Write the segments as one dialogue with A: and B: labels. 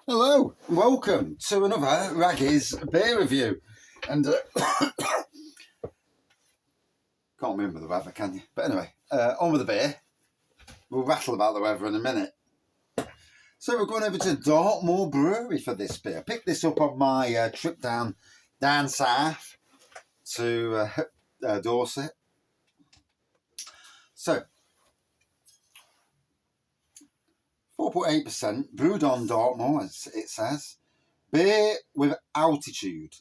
A: Hello, welcome to another Raggy's beer review. And can't remember the weather, can you? But anyway, on with the beer. We'll rattle about the weather in a minute. So we're going over to Dartmoor Brewery for this beer. I picked this up on my trip down south to Dorset. So 4.8% brewed on Dartmoor, as it says. Beer with altitude.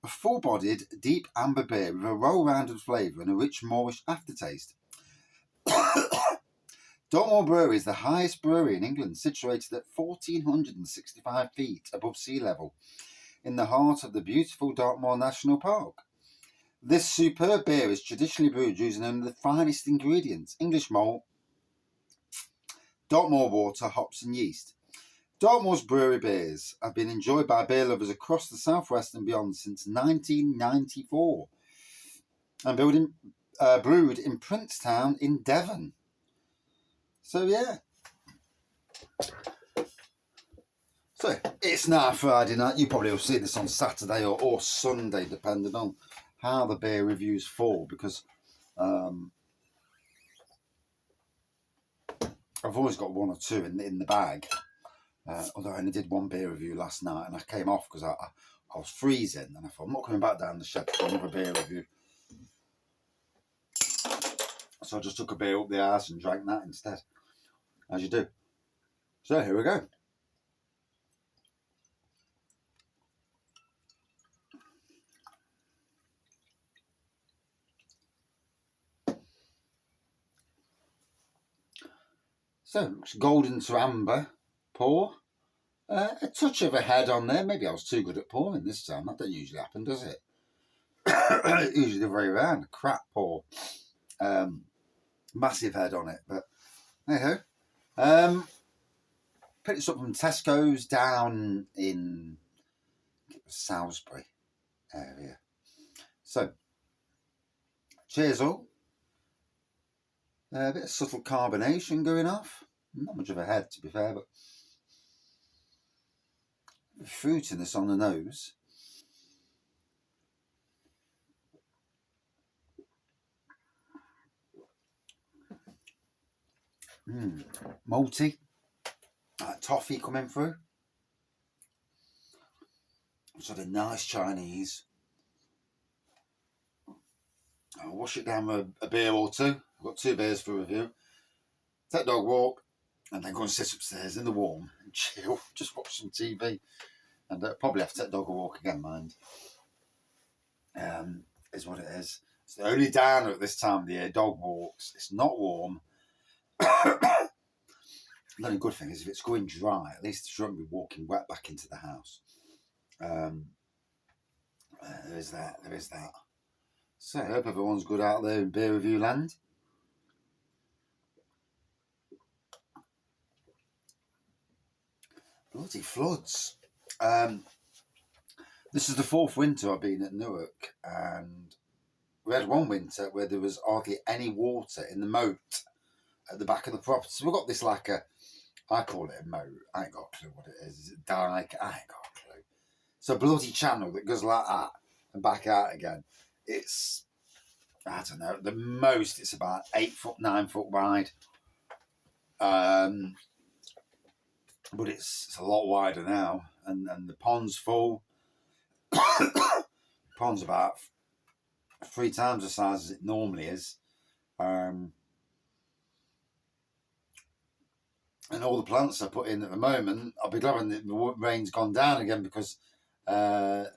A: A full-bodied, deep amber beer with a well-rounded flavour and a rich Moorish aftertaste. Dartmoor Brewery is the highest brewery in England, situated at 1,465 feet above sea level, in the heart of the beautiful Dartmoor National Park. This superb beer is traditionally brewed using only the finest ingredients: English malt, Dartmoor water, hops and yeast. Dartmoor's brewery beers have been enjoyed by beer lovers across the southwest and beyond since 1994 and brewed in Princetown in Devon. So yeah. So it's now Friday night. You probably will see this on Saturday or Sunday, depending on how the beer reviews fall, because I've always got one or two in the bag. Although I only did one beer review last night and I came off because I was freezing and I thought I'm not coming back down the shed for another beer review. So I just took a beer up the arse and drank that instead, as you do. So here we go. So it's golden to amber pour. A touch of a head on there. Maybe I was too good at pouring this time. That don't usually happen, does it? Usually the way around. Crap pour. Massive head on it. But hey ho. Picked this up from Tesco's down in Salisbury area. So, cheers all. A bit of subtle carbonation going off. Not much of a head, to be fair, but fruitiness on the nose. Malty. Toffee coming through. Sort of nice Chinese. I'll wash it down with a beer or two. I've got 2 beers for review. Take dog walk, and then go and sit upstairs in the warm and chill. Just watch some TV. And probably have to take dog a walk again, mind. Is what it is. It's the only downer at this time of the year, dog walks. It's not warm. The only good thing is if it's going dry, at least it shouldn't be walking wet back into the house. There is that. So I hope everyone's good out there in beer review land. Bloody floods. This is the 4th winter I've been at Newark, and we had one winter where there was hardly any water in the moat at the back of the property. So we've got this I call it a moat. I ain't got a clue what it is. Is it dyke? I ain't got a clue. It's a bloody channel that goes like that and back out again. It's, I don't know, the most it's about 8 foot, 9 foot wide. But it's a lot wider now, and the pond's full. Pond's about 3 times the size as it normally is. And all the plants I put in at the moment, I'll be glad when the rain's gone down again, because I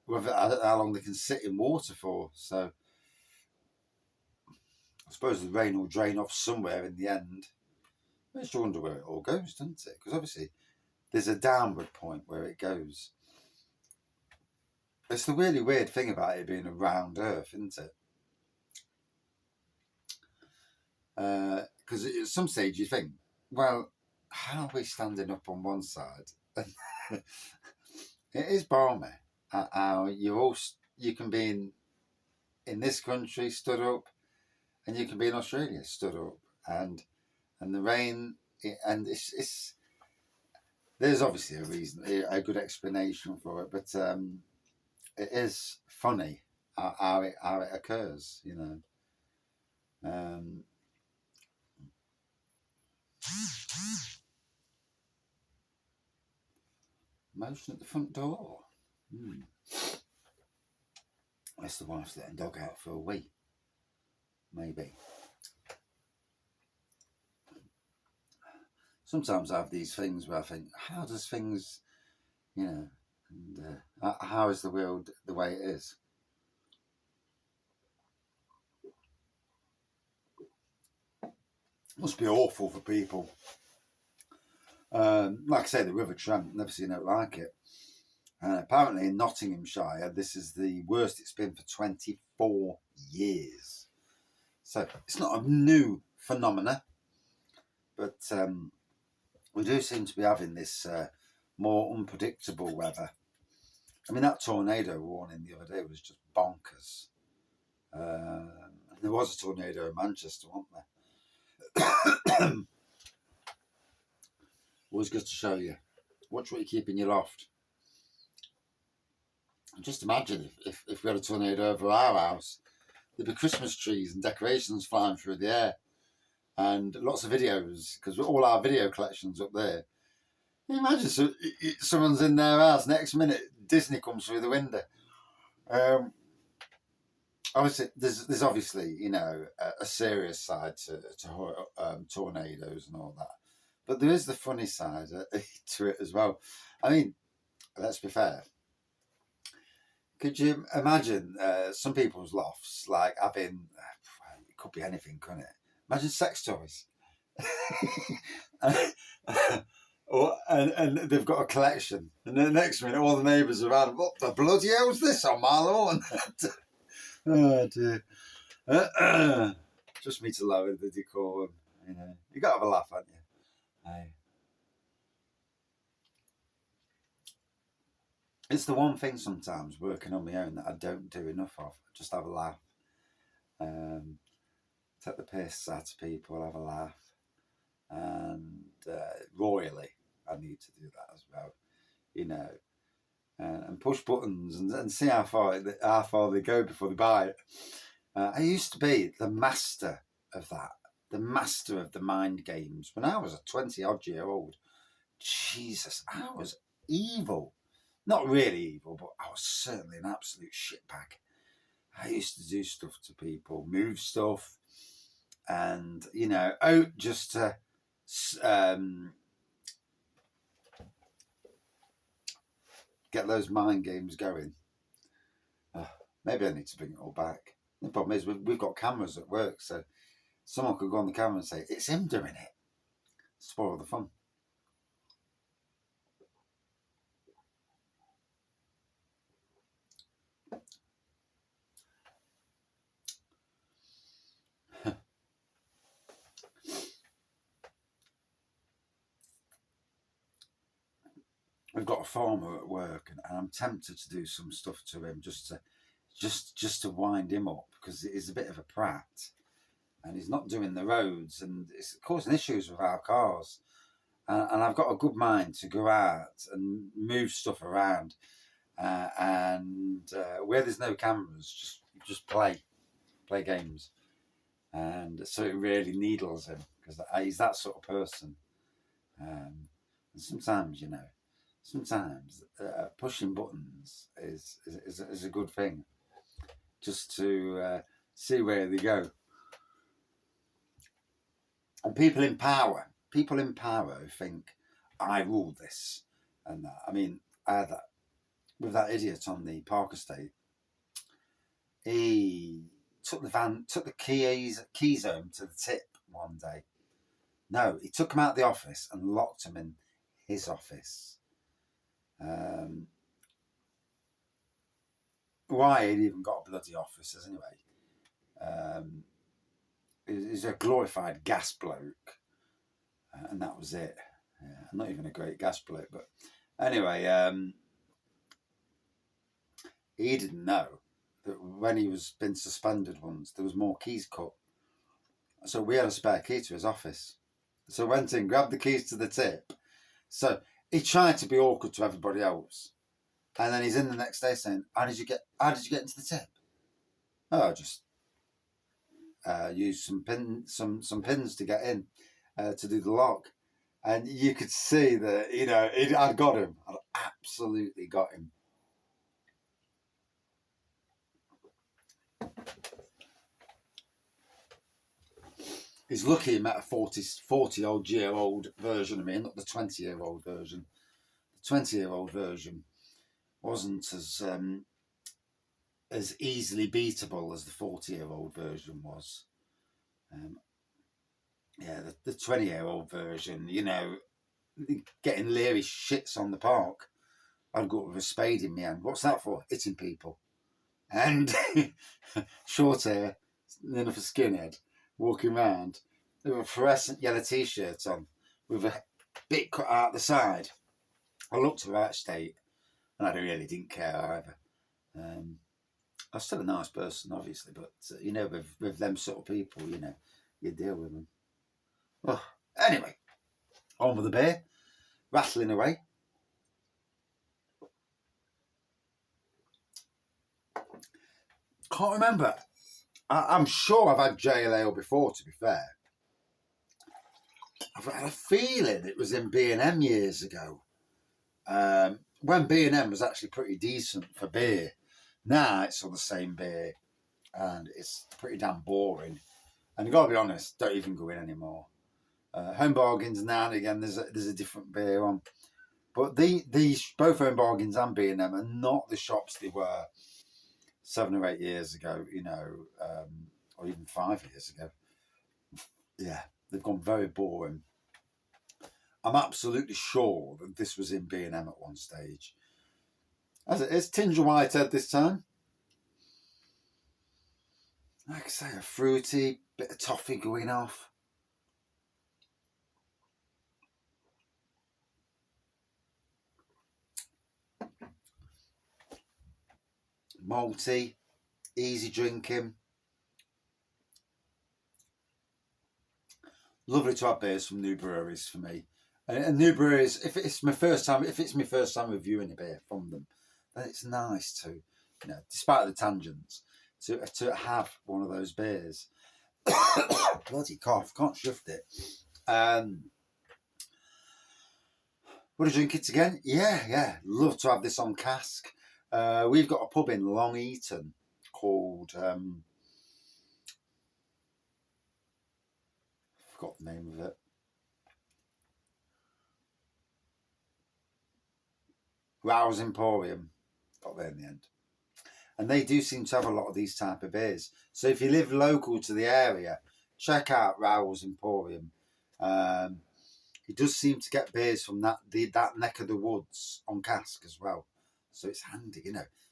A: don't know how long they can sit in water for. So I suppose the rain will drain off somewhere in the end. I just wonder where it all goes, doesn't it? Because obviously there's a downward point where it goes. It's the really weird thing about it being a round earth, isn't it? Because at some stage you think, well, how are we standing up on one side? It is balmy. You can be in this country stood up, and you can be in Australia stood up, and the rain, and it's There's obviously a reason, a good explanation for it, but it is funny how it occurs, you know. Motion at the front door. Unless the wife's letting dog out for a wee. Maybe. Sometimes I have these things where I think, how does things, you know, and how is the world the way it is? Must be awful for people. Like I say, the River Trent, never seen it like it. Apparently in Nottinghamshire, this is the worst it's been for 24 years. So it's not a new phenomena, but we do seem to be having this more unpredictable weather. I mean, that tornado warning the other day was just bonkers. There was a tornado in Manchester, wasn't there? Always good to show you. Watch what you keep in your loft. Just imagine if we had a tornado over our house, there'd be Christmas trees and decorations flying through the air, and lots of videos, because all our video collections up there. Can you imagine someone's in their house, next minute Disney comes through the window. Obviously, there's obviously, you know, a serious side to tornadoes and all that, but there is the funny side to it as well. I mean, let's be fair. Could you imagine some people's lofts like having, it could be anything, couldn't it? Imagine sex toys. and they've got a collection, and the next minute all the neighbours are around, what the bloody hell's this on my lawn? Oh dear. Just me to lower the decorum, you know. You got to have a laugh, haven't you? Aye. It's the one thing sometimes working on my own that I don't do enough of. Just have a laugh. Take the piss out of people, have a laugh. And royally, I need to do that as well, you know. And push buttons and see how far they go before they buy it. I used to be the master of that, the master of the mind games. When I was a 20-odd-year-old, Jesus, I was evil. Not really evil, but I was certainly an absolute shitbag. I used to do stuff to people, move stuff, and, you know, just to get those mind games going. Maybe I need to bring it all back. The problem is we've got cameras at work, so someone could go on the camera and say, it's him doing it. Spoil the fun. We've got a farmer at work, and I'm tempted to do some stuff to him just to wind him up, because he's a bit of a prat, and he's not doing the roads, and it's causing issues with our cars. And I've got a good mind to go out and move stuff around, and where there's no cameras, just play games, and so it really needles him, because he's that sort of person. And sometimes, you know, pushing buttons is a good thing, just to see where they go. And people in power who think, I rule this and that. I mean, I had that with that idiot on the Park Estate. He took the keys home to the tip one day. No, he took them out of the office and locked them in his office. Why he'd even got bloody offices anyway. He's a glorified gas bloke, and that was it. I'm not even a great gas bloke, but anyway, he didn't know that when he was been suspended once, there was more keys cut. So we had a spare key to his office. So I went in, grabbed the keys to the tip. So he tried to be awkward to everybody else, and then he's in the next day saying, How did you get into the tip?" "Oh, I just used some pins to get in to do the lock." And you could see that, I'd got him. I'd absolutely got him. He's lucky he met a 40-odd-year-old version of me, not the 20-year-old version. The 20-year-old version wasn't as easily beatable as the 40-year-old version was. The 20-year-old version, getting leery shits on the park. I'd go up with a spade in my hand. What's that for? Hitting people. And short hair, enough a skinhead, walking around with a fluorescent yellow t-shirt on, with a bit cut out the side. I looked the right state, and I really didn't care either. I was still a nice person, obviously, but with them sort of people, you deal with them. Oh, anyway, on with the beer, rattling away. Can't remember. I'm sure I've had jail ale before, to be fair. I've had a feeling it was in B&M years ago. When B&M was actually pretty decent for beer. Now it's all the same beer, and it's pretty damn boring. And you've got to be honest, don't even go in anymore. Home Bargains, now and again, there's a different beer on. But these both Home Bargains and B&M are not the shops they were 7 or 8 years ago, or even 5 years ago. Yeah, they've gone very boring. I'm absolutely sure that this was in B&M at one stage. As it is, tinge of Whitehead this time. Like I say, a fruity bit of toffee going off. Malty, easy drinking. Lovely to have beers from new breweries for me. And new breweries, if it's my first time reviewing a beer from them, then it's nice to, despite the tangents, to have one of those beers. Bloody cough, can't shift it. Would I drink it again? Yeah. Love to have this on cask. We've got a pub in Long Eaton called forgot the name of it. Rouse Emporium. Got there in the end. And they do seem to have a lot of these type of beers. So if you live local to the area, check out Rouse Emporium. He does seem to get beers from that neck of the woods on cask as well. So it's handy,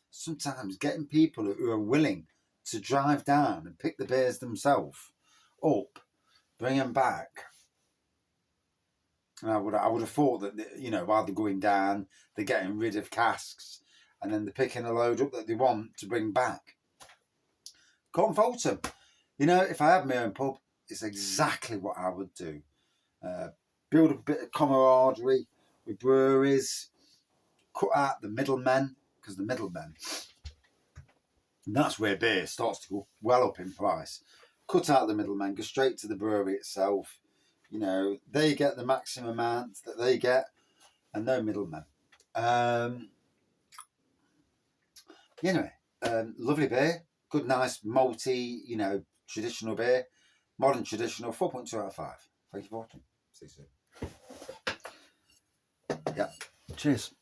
A: Sometimes getting people who are willing to drive down and pick the beers themselves up, bring them back. And I would have thought that, while they're going down, they're getting rid of casks, and then they're picking a load up that they want to bring back. Can't fault them. If I had my own pub, it's exactly what I would do. Build a bit of camaraderie with breweries, cut out the middlemen, because the middlemen, that's where beer starts to go well up in price. Cut out the middlemen, go straight to the brewery itself. They get the maximum amount that they get, and no middlemen. Lovely beer, good, nice, malty, traditional beer, modern traditional, 4.2 out of 5. Thank you for watching. See you soon. Yeah, cheers.